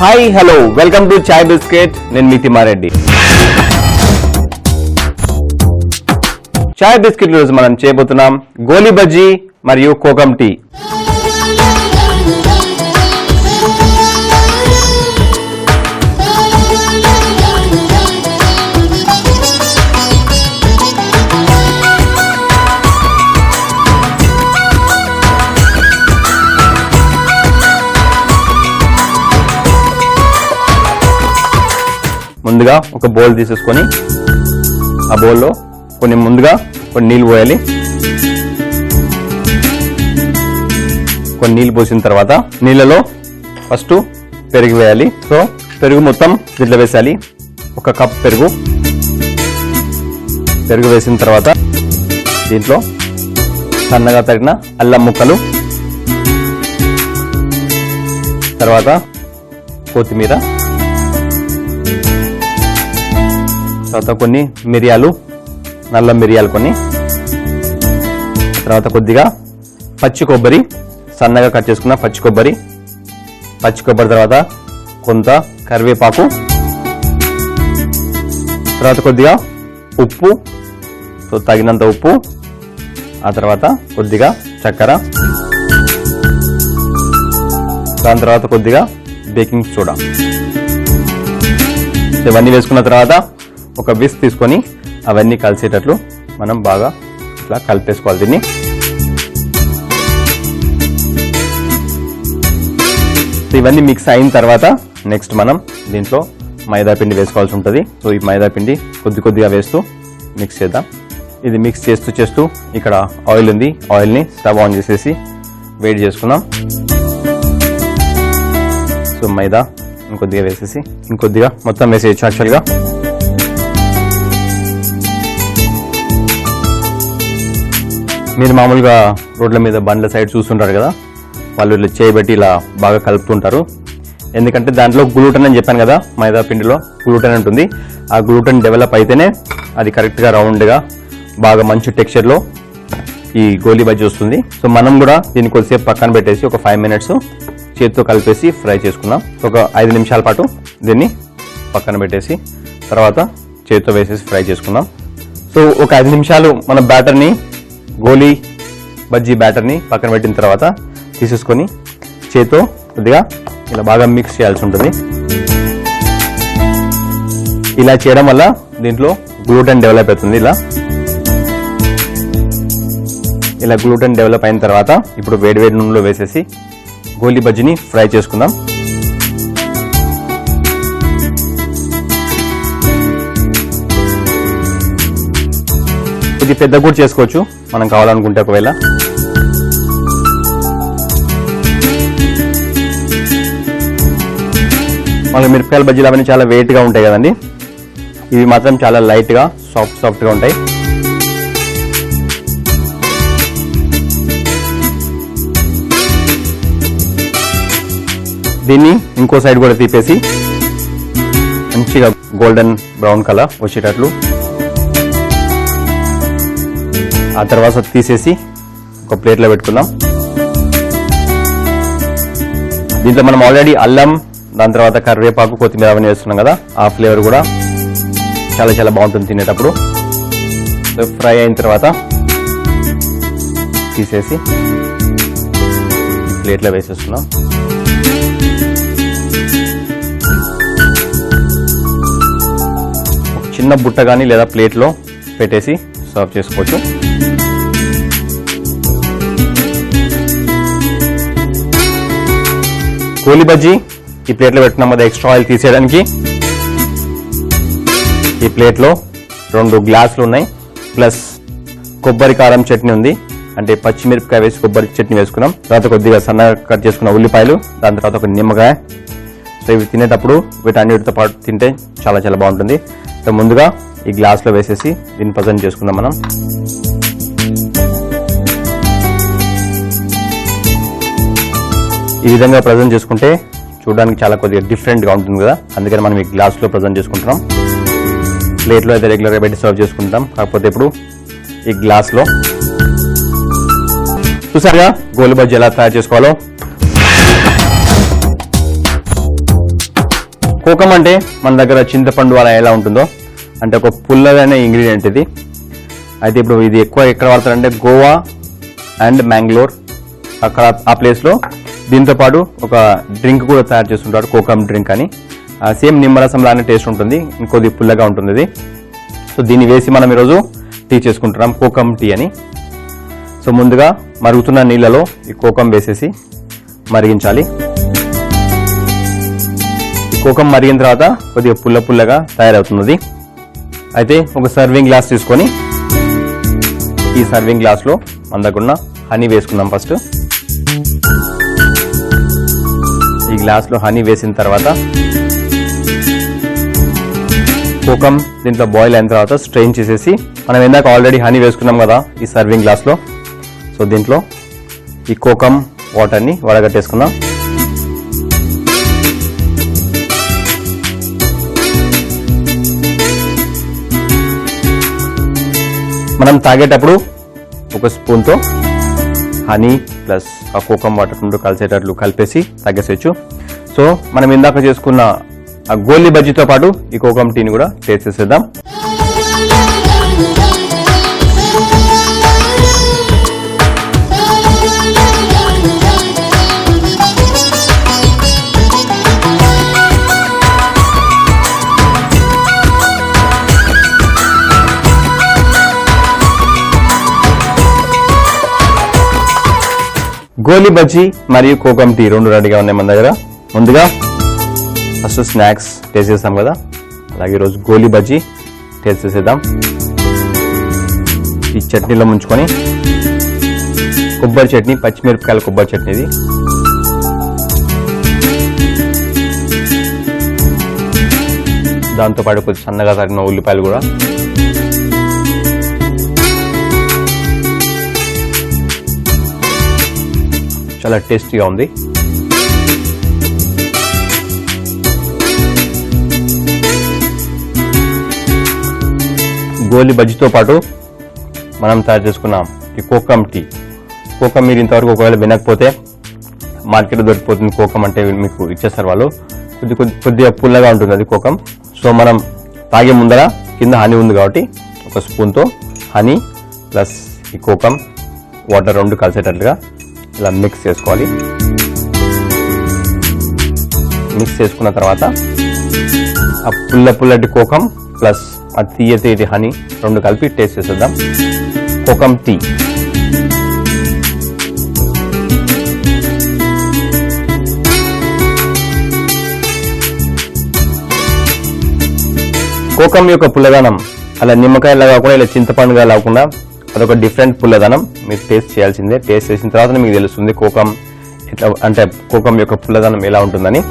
Hi hello welcome to chai biscuit. నేను మీ తిమ్మారెడ్డి. చాయ్ biscuit రోజు మనం చేయబోతున్నాం గోలీ బజ్జీ మరియు కోకం టీ. ముందుగా ఒక బౌల్ తీసేసుకొని ఆ బౌల్లో కొన్ని నీళ్ళు పోయాలి. కొన్ని నీళ్ళు పోసిన తర్వాత నీళ్ళలో ఫస్ట్ పెరుగు వేయాలి. సో పెరుగు మొత్తం దీంట్లో వేసాలి. ఒక కప్ పెరుగు వేసిన తర్వాత దీంట్లో సన్నగా తరిగిన అల్లం ముక్కలు, తర్వాత కొత్తిమీర, తర్వాత కొన్ని మిరియాలు, నల్ల మిరియాలు కొన్ని, తర్వాత కొద్దిగా పచ్చి కొబ్బరి, సన్నగా కట్ చేసుకున్న పచ్చి కొబ్బరి తర్వాత కొంత కరివేపాకు, తర్వాత కొద్దిగా ఉప్పు, సో తగినంత ఉప్పు, ఆ తర్వాత కొద్దిగా చక్కెర, దాని తర్వాత కొద్దిగా బేకింగ్ సోడా. ఇవన్నీ వేసుకున్న తర్వాత ఒక విస్క్ తీసుకొని అవన్నీ కలిసేటట్లు మనం బాగా ఇట్లా కలిపేసుకోవాలి. దీన్ని ఇవన్నీ మిక్స్ అయిన తర్వాత నెక్స్ట్ మనం దీంట్లో మైదా పిండి వేసుకోవాల్సి ఉంటుంది. సో ఈ మైదా పిండి కొద్దిగా వేస్తూ మిక్స్ చేద్దాం. ఇది మిక్స్ చేస్తూ ఇక్కడ ఆయిల్ ఉంది. ఆయిల్ని స్టవ్ ఆన్ చేసేసి వేడి చేసుకుందాం. సో మైదా ఇంకొద్దిగా వేసేసి ఇంకొద్దిగా మొత్తం వేసేయచ్చు. యాక్చువల్గా మీరు మామూలుగా రోడ్ల మీద బండ్ల సైడ్ చూస్తుంటారు కదా, వాళ్ళు ఇట్లా చేయబెట్టి ఇలా బాగా కలుపుతుంటారు. ఎందుకంటే దాంట్లో గ్లూటెన్ అని చెప్పాను కదా, మైదా పిండిలో గ్లూటెన్ ఉంటుంది. ఆ గ్లూటెన్ డెవలప్ అయితేనే అది కరెక్ట్గా రౌండ్గా బాగా మంచి టెక్స్చర్లో ఈ గోలీ బజ్జీ వస్తుంది. సో మనం కూడా దీన్ని కొద్దిసేపు పక్కన పెట్టేసి ఒక 5 minutes చేతితో కలిపేసి ఫ్రై చేసుకుందాం. ఒక 5 నిమిషాల పాటు దీన్ని పక్కన పెట్టేసి తర్వాత చేతితో వేసేసి ఫ్రై చేసుకుందాం. సో ఒక 5 నిమిషాలు మన బ్యాటర్ని, గోలీ బజ్జీ బ్యాటర్ని పక్కన పెట్టిన తర్వాత తీసేసుకొని చేతితో కొద్దిగా ఇలా బాగా మిక్స్ చేయాల్సి ఉంటుంది. ఇలా చేయడం వల్ల దీంట్లో గ్లూటెన్ డెవలప్ అవుతుంది. ఇలా గ్లూటెన్ డెవలప్ అయిన తర్వాత ఇప్పుడు వేడి నూనెలో వేసేసి గోలీ బజ్జీని ఫ్రై చేసుకుందాం. ఇది పెద్ద కూడా చేసుకోవచ్చు మనం కావాలనుకుంటే. ఒకవేళ మనకి మిరపకాయల బజ్జీలు అవన్నీ చాలా వెయిట్గా ఉంటాయి కదండి, ఇవి మాత్రం చాలా లైట్గా సాఫ్ట్గా ఉంటాయి. దీన్ని ఇంకో సైడ్ కూడా తీపేసి మంచిగా గోల్డెన్ బ్రౌన్ కలర్ వచ్చేటట్లు ఆ తర్వాత తీసేసి ఒక ప్లేట్లో పెట్టుకుందాం. దీంట్లో మనం ఆల్రెడీ అల్లం, దాని తర్వాత కరివేపాకు, కొత్తిమీర అవన్నీ వేస్తున్నాం కదా, ఆ ఫ్లేవర్ కూడా చాలా బాగుంటుంది తినేటప్పుడు. ఫ్రై అయిన తర్వాత తీసేసి ప్లేట్లో వేసేస్తున్నాం. ఒక చిన్న బుట్ట కానీ లేదా ప్లేట్లో పెట్టేసి సర్వ్ చేసుకోవచ్చు. గోలీ బజ్జీ ఈ ప్లేట్లో పెట్టుకున్నాం కదా, ఎక్స్ట్రా ఆయిల్ తీసేయడానికి. ఈ ప్లేట్లో 2 గ్లాసులు ఉన్నాయి, ప్లస్ కొబ్బరి కారం చట్నీ ఉంది, అంటే పచ్చిమిరపకాయ వేసి కొబ్బరి చట్నీ వేసుకున్నాం. తర్వాత కొద్దిగా సన్నగా కట్ చేసుకున్న ఉల్లిపాయలు, దాని తర్వాత ఒక నిమ్మకాయ. సో ఇవి తినేటప్పుడు వీటన్నిటితో పాటు తింటే చాలా బాగుంటుంది. సో ముందుగా ఈ గ్లాస్లో వేసేసి దీన్ని ప్రజెంట్ చేసుకుందాం మనం. ఈ విధంగా ప్రజెంట్ చేసుకుంటే చూడడానికి కొద్దిగా డిఫరెంట్గా ఉంటుంది కదా, అందుకని మనం ఈ గ్లాస్లో ప్రజెంట్ చేసుకుంటున్నాం. ప్లేట్లో అయితే రెగ్యులర్గా పెట్టి సర్వ్ చేసుకుంటాం, కాకపోతే ఇప్పుడు ఈ గ్లాస్లో. చూసారుగా గోలీ బజ్జీ ఎలా తయారు చేసుకోవాలో. కోకం అంటే మన దగ్గర చింతపండు అలా ఎలా ఉంటుందో అంటే ఒక పుల్లదైన ఇంగ్రీడియంట్ ఇది. అయితే ఇప్పుడు ఇది ఎక్కువ ఎక్కడ వాడతారంటే గోవా అండ్ మ్యాంగ్లూర్ అక్కడ ఆ ప్లేస్లో దీంతో పాటు ఒక డ్రింక్ కూడా తయారు చేస్తుంటారు, కోకం డ్రింక్ అని. సేమ్ నిమ్మరసం లానే టేస్ట్ ఉంటుంది, ఇంకొద్ది పుల్లగా ఉంటుంది ఇది. సో దీన్ని వేసి మనం ఈరోజు టీ చేసుకుంటున్నాం, కోకం టీ అని. సో ముందుగా మరుగుతున్న నీళ్ళలో ఈ కోకం వేసేసి మరిగించాలి. ఈ కోకం మరిగిన తర్వాత కొద్దిగా పుల్లగా తయారవుతుంది. అయితే ఒక సర్వింగ్ గ్లాస్ తీసుకొని ఈ సర్వింగ్ గ్లాస్లో అందకున్న హనీ వేసుకుందాం. ఫస్ట్ ఈ గ్లాస్లో హనీ వేసిన తర్వాత కోకం దీంట్లో బాయిల్ అయిన తర్వాత స్ట్రెయిన్ చేసేసి మనం ఇందాక ఆల్రెడీ హనీ వేసుకున్నాం కదా ఈ సర్వింగ్ గ్లాస్లో. సో దీంట్లో ఈ కోకం వాటర్ని వడగట్టేసుకుందాం. మనం తాగేటప్పుడు ఒక స్పూన్తో హనీ ప్లస్ ఆ కోకం వాటర్ రెండు కలిసేటట్లు కలిపేసి తాగేసేయచ్చు. సో మనం ఇందాక చేసుకున్న ఆ గోలీ బజ్జీతో పాటు ఈ కోకం టీని కూడా టేస్ట్ చేసేద్దాం. గోలీ బజ్జీ మరియు కోకం టీ రెండు రెడీగా ఉన్నాయి మన దగ్గర. ముందుగా ఫస్ట్ స్నాక్స్ టేస్ట్ చేస్తాం కదా, అలాగే ఈరోజు గోలీ బజ్జీ టేస్ట్ చేసేద్దాం. ఈ చట్నీలో ముంచుకొని కొబ్బరి చట్నీ, పచ్చిమిరపకాయల కొబ్బరి చట్నీ ఇది. దాంతోపాటు కొంచెం సన్నగా తరిగిన ఉల్లిపాయలు కూడా. చాలా టేస్టీగా ఉంది. గోలీ బజ్జీతో పాటు మనం తయారు చేసుకున్నాం ఈ కోకం టీ. కోకం మీరు ఇంతవరకు ఒకవేళ వినకపోతే మార్కెట్లో దొరికిపోతుంది. కోకం అంటే మీకు ఇచ్చేస్తారు వాళ్ళు. కొద్దిగా పుల్లగా ఉంటుంది అది కోకం. సో మనం తాగే ముందర కింద హనీ ఉంది కాబట్టి ఒక స్పూన్తో హనీ ప్లస్ ఈ కోకం వాటర్ రెండు కలిసేటట్లుగా ఇలా మిక్స్ చేసుకోవాలి. మిక్స్ చేసుకున్న తర్వాత ఆ పుల్లటి కోకం ప్లస్ ఆ తీయటి హనీ రెండు కలిపి టేస్ట్ చేసేద్దాం. కోకం టీ. కోకం యొక్క పుల్లదనం అలా నిమ్మకాయలా కాకుండా ఇలా చింతపండుగా లేకుండా అదొక డిఫరెంట్ పుల్లదనం. మీరు టేస్ట్ చేయాల్సిందే. టేస్ట్ చేసిన తర్వాత మీకు తెలుస్తుంది కోకం ఎట్లా అంటే కోకం యొక్క పుల్లదనం ఎలా ఉంటుందని.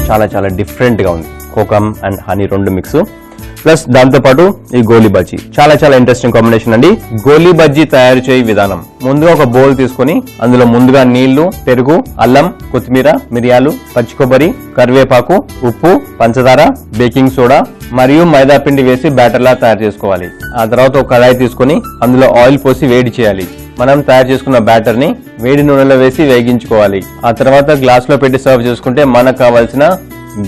చాలా డిఫరెంట్గా ఉంది కోకం అండ్ హనీ రెండు మిక్స్. ప్లస్ దాంతోపాటు ఈ గోలీ బజ్జీ చాలా ఇంట్రెస్టింగ్ కాంబినేషన్ అండి. గోలీ బజ్జీ తయారు చేయ విధానం: ముందుగా ఒక బౌల్ తీసుకొని అందులో ముందుగా నీళ్లు, పెరుగు, అల్లం, కొత్తిమీర, మిరియాలు, పచ్చి కొబ్బరి, కరివేపాకు, ఉప్పు, పంచదార, బేకింగ్ సోడా మరియు మైదా పిండి వేసి బ్యాటర్ లా తయారు చేసుకోవాలి. ఆ తర్వాత ఒక కడాయి తీసుకొని అందులో ఆయిల్ పోసి వేడి చేయాలి. మనం తయారు చేసుకున్న బ్యాటర్ ని వేడి నూనెలో వేసి వేగించుకోవాలి. ఆ తర్వాత గ్లాస్ లో పెట్టి సర్వ్ చేసుకుంటే మనకు కావాల్సిన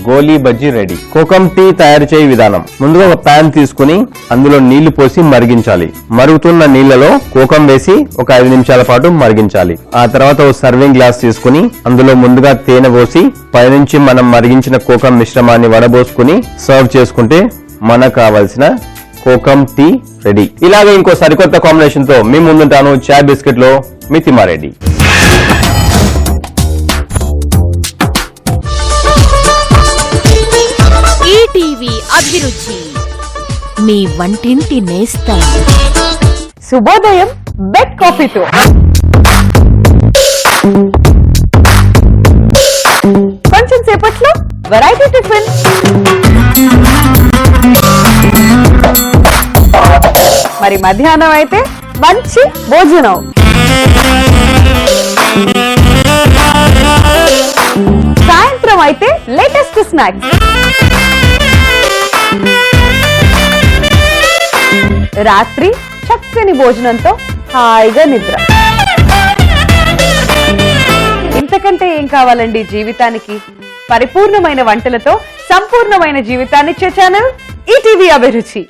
గోలీ బజ్జీ రెడీ. కోకం టీ తయారు చేయ విధానం: ముందుగా ఒక ప్యాన్ తీసుకుని అందులో నీళ్లు పోసి మరిగించాలి. మరుగుతున్న నీళ్లలో కోకం వేసి ఒక 5 నిమిషాల పాటు మరిగించాలి. ఆ తర్వాత ఒక సర్వింగ్ గ్లాస్ తీసుకుని అందులో ముందుగా తేనె పోసి పైనుంచి మనం మరిగించిన కోకం మిశ్రమాన్ని వడబోసుకుని సర్వ్ చేసుకుంటే మనకు కావాల్సిన కోకం టీ రెడీ. ఇలాగే ఇంకో సరికొత్త కాంబినేషన్ తో మీ ముందుంటాను. చాయ్ బిస్కెట్ లో మీ తిమ్మారెడ్డి. ఈటీవీ అభిరుచి, మీ వంటింటి నేస్తం. శుభోదయం బెడ్ కాఫీతో. కొంచెం సేపట్లో వెరైటీ టిఫిన్. మరి మధ్యాహ్నం అయితే మంచి భోజనం. సాయంత్రం అయితే లేటెస్ట్ స్నాక్స్. రాత్రి చక్కని భోజనంతో హాయిగా నిద్ర. ఇంత ఇంతకంటే ఏం కావాలండి జీవితానికి? పరిపూర్ణమైన వంటలతో సంపూర్ణమైన జీవితాన్నిచ్చే ఛానల్ ఈటీవీ అభిరుచి.